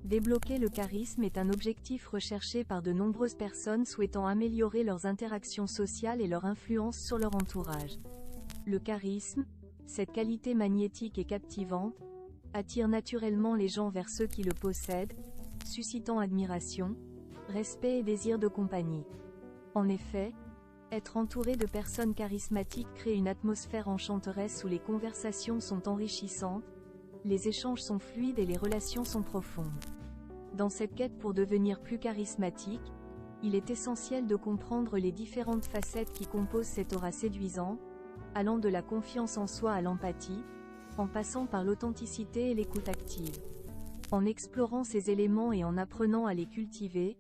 Débloquer le charisme est un objectif recherché par de nombreuses personnes souhaitant améliorer leurs interactions sociales et leur influence sur leur entourage. Le charisme, cette qualité magnétique et captivante, attire naturellement les gens vers ceux qui le possèdent, suscitant admiration, respect et désir de compagnie. En effet, être entouré de personnes charismatiques crée une atmosphère enchanteresse où les conversations sont enrichissantes, les échanges sont fluides et les relations sont profondes. Dans cette quête pour devenir plus charismatique, il est essentiel de comprendre les différentes facettes qui composent cette aura séduisante, allant de la confiance en soi à l'empathie, en passant par l'authenticité et l'écoute active. En explorant ces éléments et en apprenant à les cultiver,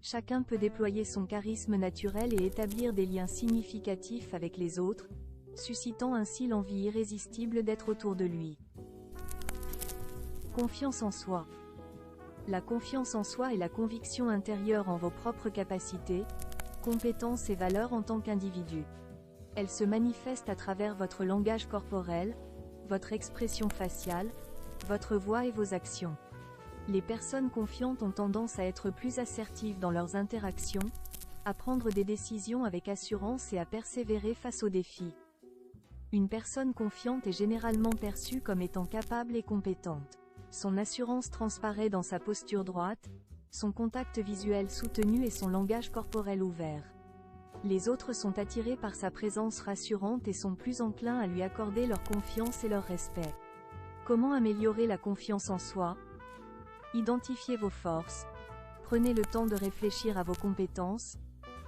chacun peut déployer son charisme naturel et établir des liens significatifs avec les autres, suscitant ainsi l'envie irrésistible d'être autour de lui. Confiance en soi. La confiance en soi est la conviction intérieure en vos propres capacités, compétences et valeurs en tant qu'individu. Elle se manifeste à travers votre langage corporel, votre expression faciale, votre voix et vos actions. Les personnes confiantes ont tendance à être plus assertives dans leurs interactions, à prendre des décisions avec assurance et à persévérer face aux défis. Une personne confiante est généralement perçue comme étant capable et compétente. Son assurance transparaît dans sa posture droite, son contact visuel soutenu et son langage corporel ouvert. Les autres sont attirés par sa présence rassurante et sont plus enclins à lui accorder leur confiance et leur respect. Comment améliorer la confiance en soi ? Identifiez vos forces. Prenez le temps de réfléchir à vos compétences,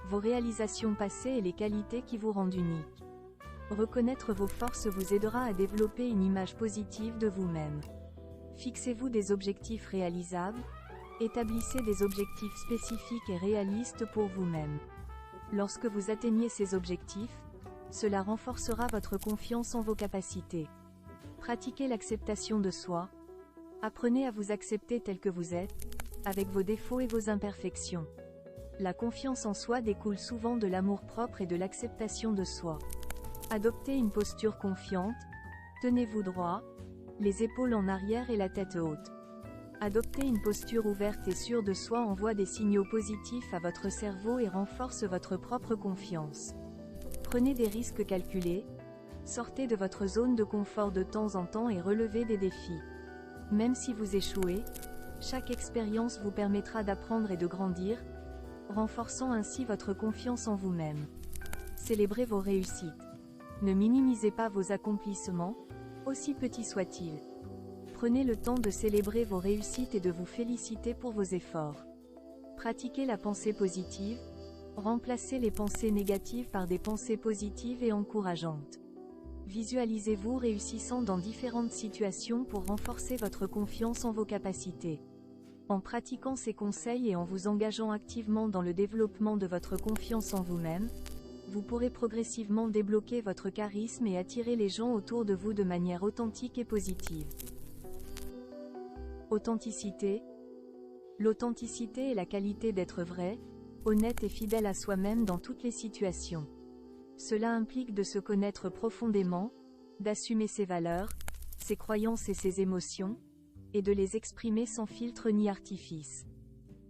vos réalisations passées et les qualités qui vous rendent unique. Reconnaître vos forces vous aidera à développer une image positive de vous-même. Fixez-vous des objectifs réalisables, établissez des objectifs spécifiques et réalistes pour vous-même. Lorsque vous atteignez ces objectifs, cela renforcera votre confiance en vos capacités. Pratiquez l'acceptation de soi. Apprenez à vous accepter tel que vous êtes, avec vos défauts et vos imperfections. La confiance en soi découle souvent de l'amour-propre et de l'acceptation de soi. Adoptez une posture confiante, tenez-vous droit, les épaules en arrière et la tête haute. Adopter une posture ouverte et sûre de soi envoie des signaux positifs à votre cerveau et renforce votre propre confiance. Prenez des risques calculés, sortez de votre zone de confort de temps en temps et relevez des défis. Même si vous échouez, chaque expérience vous permettra d'apprendre et de grandir, renforçant ainsi votre confiance en vous-même. Célébrez vos réussites. Ne minimisez pas vos accomplissements, aussi petits soient-ils. Prenez le temps de célébrer vos réussites et de vous féliciter pour vos efforts. Pratiquez la pensée positive, remplacez les pensées négatives par des pensées positives et encourageantes. Visualisez-vous réussissant dans différentes situations pour renforcer votre confiance en vos capacités. En pratiquant ces conseils et en vous engageant activement dans le développement de votre confiance en vous-même, vous pourrez progressivement débloquer votre charisme et attirer les gens autour de vous de manière authentique et positive. Authenticité. L'authenticité est la qualité d'être vrai, honnête et fidèle à soi-même dans toutes les situations. Cela implique de se connaître profondément, d'assumer ses valeurs, ses croyances et ses émotions, et de les exprimer sans filtre ni artifice.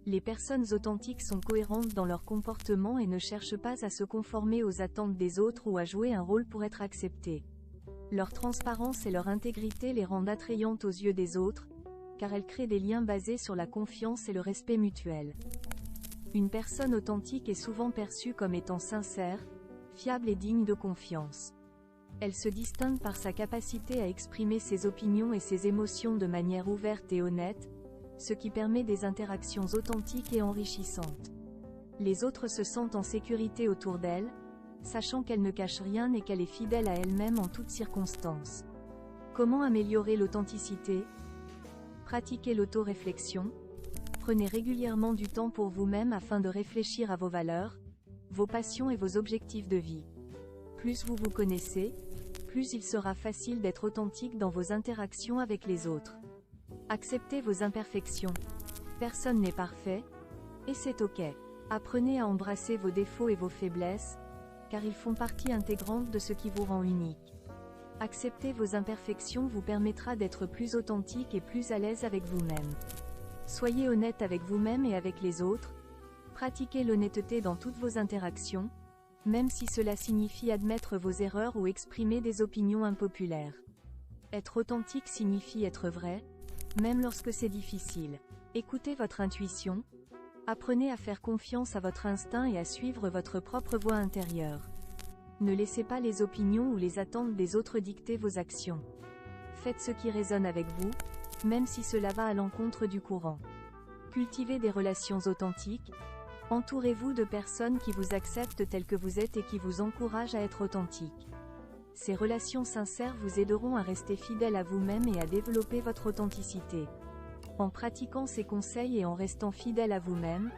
Les personnes authentiques sont cohérentes dans leur comportement et ne cherchent pas à se conformer aux attentes des autres ou à jouer un rôle pour être acceptées. Leur transparence et leur intégrité les rendent attrayantes aux yeux des autres, car elles créent des liens basés sur la confiance et le respect mutuel. Une personne authentique est souvent perçue comme étant sincère, fiable et digne de confiance. Elle se distingue par sa capacité à exprimer ses opinions et ses émotions de manière ouverte et honnête, ce qui permet des interactions authentiques et enrichissantes. Les autres se sentent en sécurité autour d'elle, sachant qu'elle ne cache rien et qu'elle est fidèle à elle-même en toutes circonstances. Comment améliorer l'authenticité ? Pratiquez l'auto-réflexion. Prenez régulièrement du temps pour vous-même afin de réfléchir à vos valeurs, vos passions et vos objectifs de vie. Plus vous vous connaissez, plus il sera facile d'être authentique dans vos interactions avec les autres. Acceptez vos imperfections. Personne n'est parfait, et c'est ok. Apprenez à embrasser vos défauts et vos faiblesses, car ils font partie intégrante de ce qui vous rend unique. Accepter vos imperfections vous permettra d'être plus authentique et plus à l'aise avec vous-même. Soyez honnête avec vous-même et avec les autres. Pratiquez l'honnêteté dans toutes vos interactions, même si cela signifie admettre vos erreurs ou exprimer des opinions impopulaires. Être authentique signifie être vrai, même lorsque c'est difficile. Écoutez votre intuition. Apprenez à faire confiance à votre instinct et à suivre votre propre voix intérieure. Ne laissez pas les opinions ou les attentes des autres dicter vos actions. Faites ce qui résonne avec vous, même si cela va à l'encontre du courant. Cultivez des relations authentiques. Entourez-vous de personnes qui vous acceptent tel que vous êtes et qui vous encouragent à être authentique. Ces relations sincères vous aideront à rester fidèle à vous-même et à développer votre authenticité. En pratiquant ces conseils et en restant fidèle à vous-même,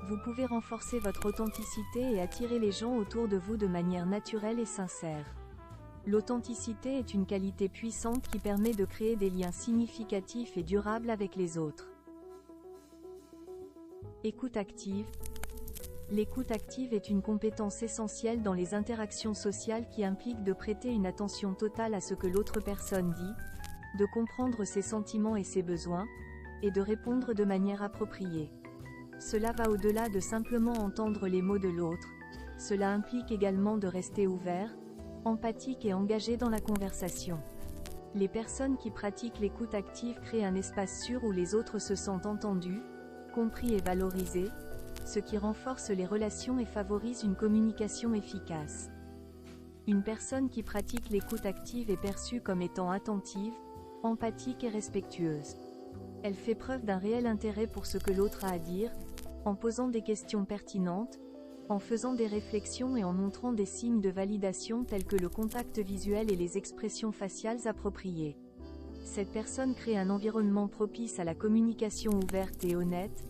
vous pouvez renforcer votre authenticité et attirer les gens autour de vous de manière naturelle et sincère. L'authenticité est une qualité puissante qui permet de créer des liens significatifs et durables avec les autres. Écoute active. L'écoute active est une compétence essentielle dans les interactions sociales qui implique de prêter une attention totale à ce que l'autre personne dit, de comprendre ses sentiments et ses besoins, et de répondre de manière appropriée. Cela va au-delà de simplement entendre les mots de l'autre, cela implique également de rester ouvert, empathique et engagé dans la conversation. Les personnes qui pratiquent l'écoute active créent un espace sûr où les autres se sentent entendus, compris et valorisés, ce qui renforce les relations et favorise une communication efficace. Une personne qui pratique l'écoute active est perçue comme étant attentive, empathique et respectueuse. Elle fait preuve d'un réel intérêt pour ce que l'autre a à dire, en posant des questions pertinentes, en faisant des réflexions et en montrant des signes de validation tels que le contact visuel et les expressions faciales appropriées. Cette personne crée un environnement propice à la communication ouverte et honnête,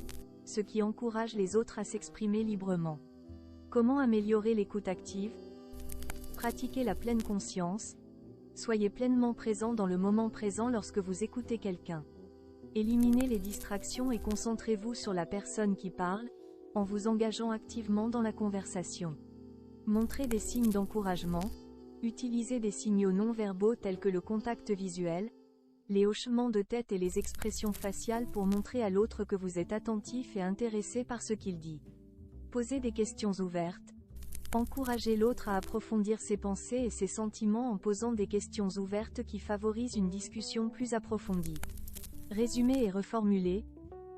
ce qui encourage les autres à s'exprimer librement. Comment améliorer l'écoute active? Pratiquez la pleine conscience. Soyez pleinement présent dans le moment présent lorsque vous écoutez quelqu'un. Éliminez les distractions et concentrez-vous sur la personne qui parle, en vous engageant activement dans la conversation. Montrez des signes d'encouragement. Utilisez des signaux non verbaux tels que le contact visuel, les hochements de tête et les expressions faciales pour montrer à l'autre que vous êtes attentif et intéressé par ce qu'il dit. Posez des questions ouvertes. Encouragez l'autre à approfondir ses pensées et ses sentiments en posant des questions ouvertes qui favorisent une discussion plus approfondie. Résumez et reformulez.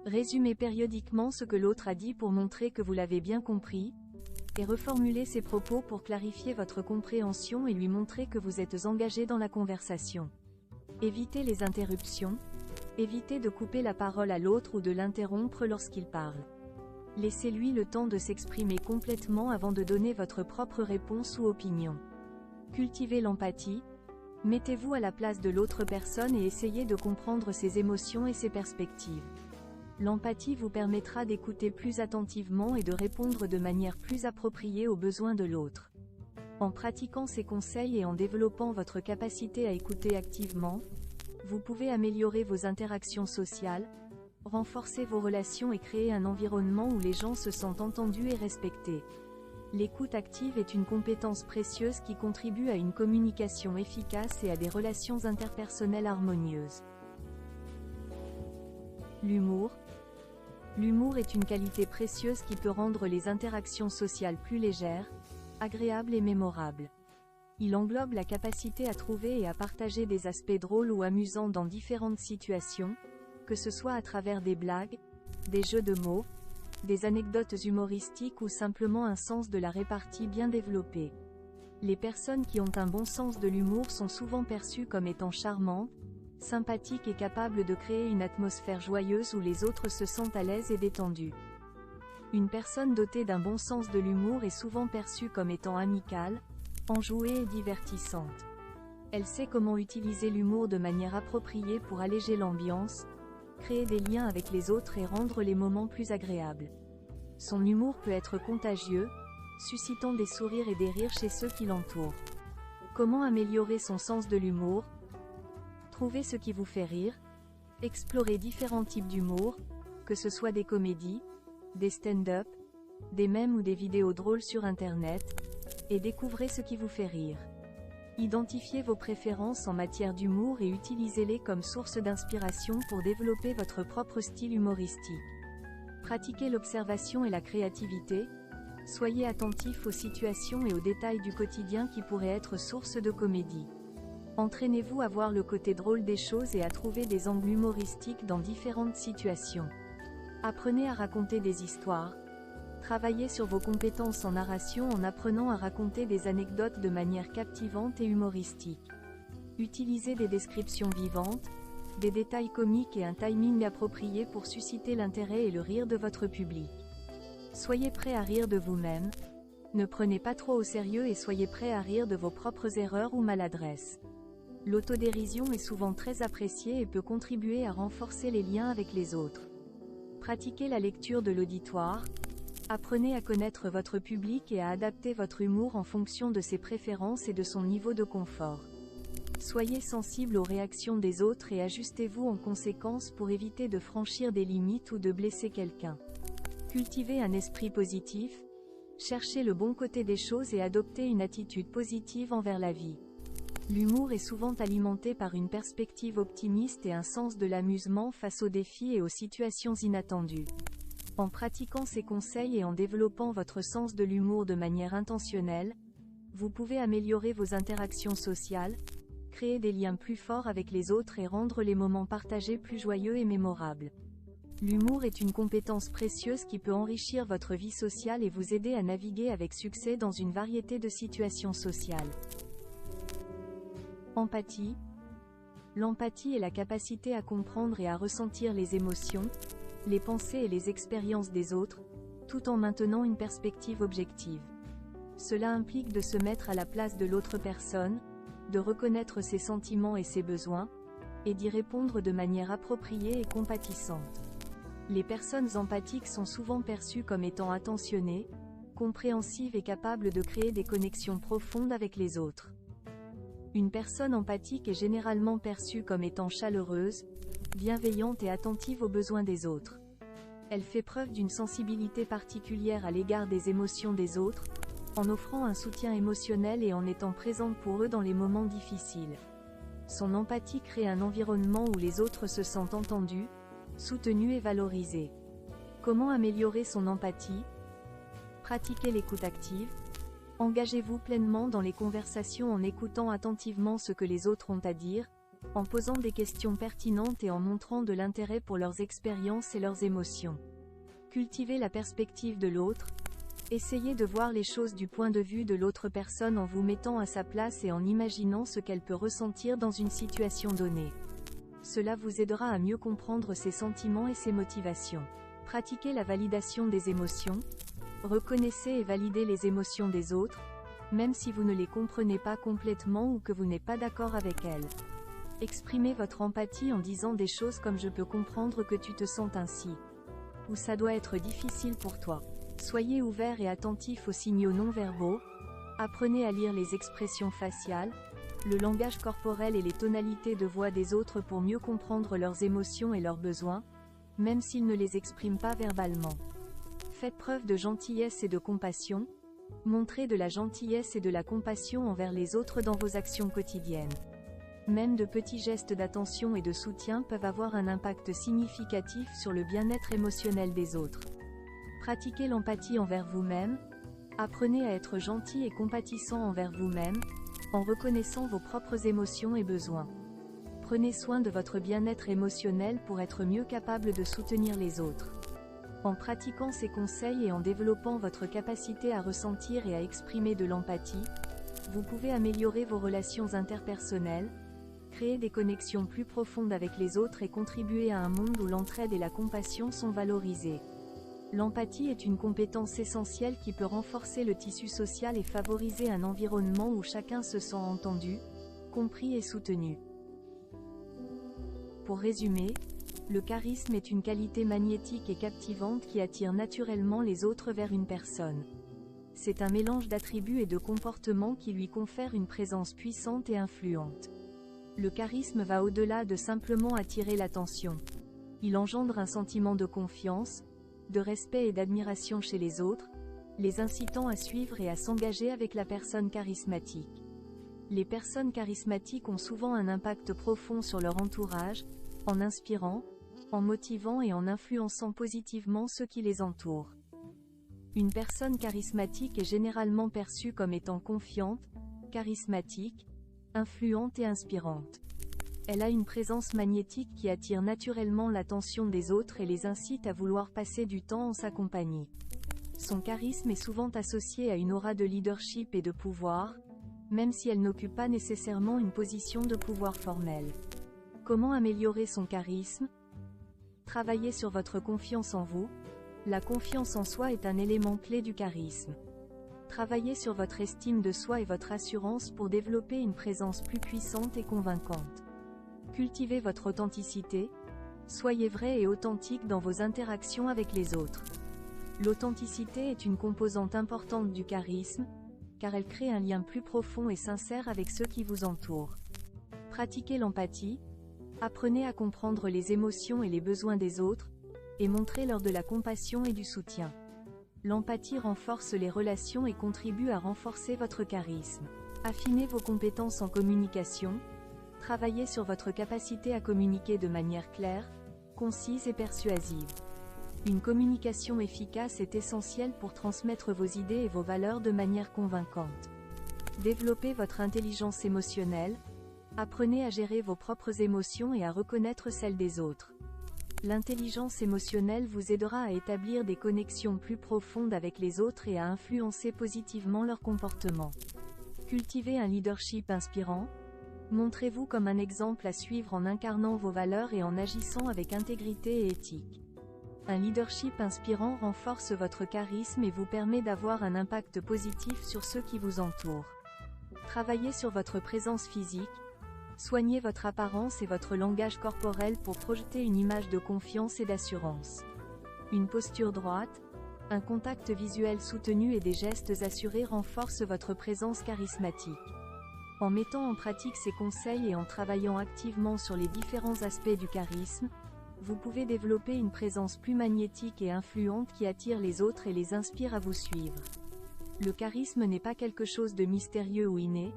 Résumez périodiquement ce que l'autre a dit pour montrer que vous l'avez bien compris, et reformulez ses propos pour clarifier votre compréhension et lui montrer que vous êtes engagé dans la conversation. Évitez les interruptions. Évitez de couper la parole à l'autre ou de l'interrompre lorsqu'il parle. Laissez-lui le temps de s'exprimer complètement avant de donner votre propre réponse ou opinion. Cultivez l'empathie. Mettez-vous à la place de l'autre personne et essayez de comprendre ses émotions et ses perspectives. L'empathie vous permettra d'écouter plus attentivement et de répondre de manière plus appropriée aux besoins de l'autre. En pratiquant ces conseils et en développant votre capacité à écouter activement, vous pouvez améliorer vos interactions sociales, renforcer vos relations et créer un environnement où les gens se sentent entendus et respectés. L'écoute active est une compétence précieuse qui contribue à une communication efficace et à des relations interpersonnelles harmonieuses. L'humour. L'humour est une qualité précieuse qui peut rendre les interactions sociales plus légères, agréables et mémorables. Il englobe la capacité à trouver et à partager des aspects drôles ou amusants dans différentes situations, que ce soit à travers des blagues, des jeux de mots, des anecdotes humoristiques ou simplement un sens de la répartie bien développé. Les personnes qui ont un bon sens de l'humour sont souvent perçues comme étant charmantes, sympathiques et capables de créer une atmosphère joyeuse où les autres se sentent à l'aise et détendus. Une personne dotée d'un bon sens de l'humour est souvent perçue comme étant amicale, enjouée et divertissante. Elle sait comment utiliser l'humour de manière appropriée pour alléger l'ambiance, créer des liens avec les autres et rendre les moments plus agréables. Son humour peut être contagieux, suscitant des sourires et des rires chez ceux qui l'entourent. Comment améliorer son sens de l'humour? Trouvez ce qui vous fait rire. Explorez différents types d'humour, que ce soit des comédies, des stand-up, des mèmes ou des vidéos drôles sur Internet, et découvrez ce qui vous fait rire. Identifiez vos préférences en matière d'humour et utilisez-les comme source d'inspiration pour développer votre propre style humoristique. Pratiquez l'observation et la créativité. Soyez attentif aux situations et aux détails du quotidien qui pourraient être source de comédie. Entraînez-vous à voir le côté drôle des choses et à trouver des angles humoristiques dans différentes situations. Apprenez à raconter des histoires. Travaillez sur vos compétences en narration en apprenant à raconter des anecdotes de manière captivante et humoristique. Utilisez des descriptions vivantes, des détails comiques et un timing approprié pour susciter l'intérêt et le rire de votre public. Soyez prêt à rire de vous-même. Ne prenez pas trop au sérieux et soyez prêt à rire de vos propres erreurs ou maladresses. L'autodérision est souvent très appréciée et peut contribuer à renforcer les liens avec les autres. Pratiquez la lecture de l'auditoire. Apprenez à connaître votre public et à adapter votre humour en fonction de ses préférences et de son niveau de confort. Soyez sensible aux réactions des autres et ajustez-vous en conséquence pour éviter de franchir des limites ou de blesser quelqu'un. Cultivez un esprit positif. Cherchez le bon côté des choses et adoptez une attitude positive envers la vie. L'humour est souvent alimenté par une perspective optimiste et un sens de l'amusement face aux défis et aux situations inattendues. En pratiquant ces conseils et en développant votre sens de l'humour de manière intentionnelle, vous pouvez améliorer vos interactions sociales, créer des liens plus forts avec les autres et rendre les moments partagés plus joyeux et mémorables. L'humour est une compétence précieuse qui peut enrichir votre vie sociale et vous aider à naviguer avec succès dans une variété de situations sociales. Empathie. L'empathie est la capacité à comprendre et à ressentir les émotions, les pensées et les expériences des autres, tout en maintenant une perspective objective. Cela implique de se mettre à la place de l'autre personne, de reconnaître ses sentiments et ses besoins, et d'y répondre de manière appropriée et compatissante. Les personnes empathiques sont souvent perçues comme étant attentionnées, compréhensives et capables de créer des connexions profondes avec les autres. Une personne empathique est généralement perçue comme étant chaleureuse, bienveillante et attentive aux besoins des autres. Elle fait preuve d'une sensibilité particulière à l'égard des émotions des autres, en offrant un soutien émotionnel et en étant présente pour eux dans les moments difficiles. Son empathie crée un environnement où les autres se sentent entendus, soutenus et valorisés. Comment améliorer son empathie? Pratiquez l'écoute active. Engagez-vous pleinement dans les conversations en écoutant attentivement ce que les autres ont à dire, en posant des questions pertinentes et en montrant de l'intérêt pour leurs expériences et leurs émotions. Cultivez la perspective de l'autre. Essayez de voir les choses du point de vue de l'autre personne en vous mettant à sa place et en imaginant ce qu'elle peut ressentir dans une situation donnée. Cela vous aidera à mieux comprendre ses sentiments et ses motivations. Pratiquez la validation des émotions. Reconnaissez et validez les émotions des autres, même si vous ne les comprenez pas complètement ou que vous n'êtes pas d'accord avec elles. Exprimez votre empathie en disant des choses comme « je peux comprendre que tu te sens ainsi » ou « ça doit être difficile pour toi ». Soyez ouvert et attentif aux signaux non-verbaux. Apprenez à lire les expressions faciales, le langage corporel et les tonalités de voix des autres pour mieux comprendre leurs émotions et leurs besoins, même s'ils ne les expriment pas verbalement. Faites preuve de gentillesse et de compassion. Montrez de la gentillesse et de la compassion envers les autres dans vos actions quotidiennes. Même de petits gestes d'attention et de soutien peuvent avoir un impact significatif sur le bien-être émotionnel des autres. Pratiquez l'empathie envers vous-même. Apprenez à être gentil et compatissant envers vous-même, en reconnaissant vos propres émotions et besoins. Prenez soin de votre bien-être émotionnel pour être mieux capable de soutenir les autres. En pratiquant ces conseils et en développant votre capacité à ressentir et à exprimer de l'empathie, vous pouvez améliorer vos relations interpersonnelles, créer des connexions plus profondes avec les autres et contribuer à un monde où l'entraide et la compassion sont valorisées. L'empathie est une compétence essentielle qui peut renforcer le tissu social et favoriser un environnement où chacun se sent entendu, compris et soutenu. Pour résumer, le charisme est une qualité magnétique et captivante qui attire naturellement les autres vers une personne. C'est un mélange d'attributs et de comportements qui lui confère une présence puissante et influente. Le charisme va au-delà de simplement attirer l'attention. Il engendre un sentiment de confiance, de respect et d'admiration chez les autres, les incitant à suivre et à s'engager avec la personne charismatique. Les personnes charismatiques ont souvent un impact profond sur leur entourage, en inspirant, en motivant et en influençant positivement ceux qui les entourent. Une personne charismatique est généralement perçue comme étant confiante, charismatique, influente et inspirante. Elle a une présence magnétique qui attire naturellement l'attention des autres et les incite à vouloir passer du temps en sa compagnie. Son charisme est souvent associé à une aura de leadership et de pouvoir, même si elle n'occupe pas nécessairement une position de pouvoir formelle. Comment améliorer son charisme? Travaillez sur votre confiance en vous. La confiance en soi est un élément clé du charisme. Travaillez sur votre estime de soi et votre assurance pour développer une présence plus puissante et convaincante. Cultivez votre authenticité. Soyez vrai et authentique dans vos interactions avec les autres. L'authenticité est une composante importante du charisme, car elle crée un lien plus profond et sincère avec ceux qui vous entourent. Pratiquez l'empathie. Apprenez à comprendre les émotions et les besoins des autres, et montrez-leur de la compassion et du soutien. L'empathie renforce les relations et contribue à renforcer votre charisme. Affinez vos compétences en communication. Travaillez sur votre capacité à communiquer de manière claire, concise et persuasive. Une communication efficace est essentielle pour transmettre vos idées et vos valeurs de manière convaincante. Développez votre intelligence émotionnelle. Apprenez à gérer vos propres émotions et à reconnaître celles des autres. L'intelligence émotionnelle vous aidera à établir des connexions plus profondes avec les autres et à influencer positivement leur comportement. Cultivez un leadership inspirant. Montrez-vous comme un exemple à suivre en incarnant vos valeurs et en agissant avec intégrité et éthique. Un leadership inspirant renforce votre charisme et vous permet d'avoir un impact positif sur ceux qui vous entourent. Travaillez sur votre présence physique. Soignez votre apparence et votre langage corporel pour projeter une image de confiance et d'assurance. Une posture droite, un contact visuel soutenu et des gestes assurés renforcent votre présence charismatique. En mettant en pratique ces conseils et en travaillant activement sur les différents aspects du charisme, vous pouvez développer une présence plus magnétique et influente qui attire les autres et les inspire à vous suivre. Le charisme n'est pas quelque chose de mystérieux ou inné,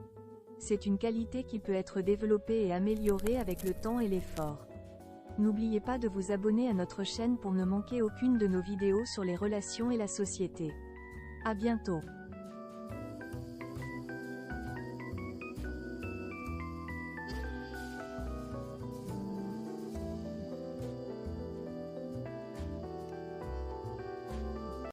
c'est une qualité qui peut être développée et améliorée avec le temps et l'effort. N'oubliez pas de vous abonner à notre chaîne pour ne manquer aucune de nos vidéos sur les relations et la société. À bientôt.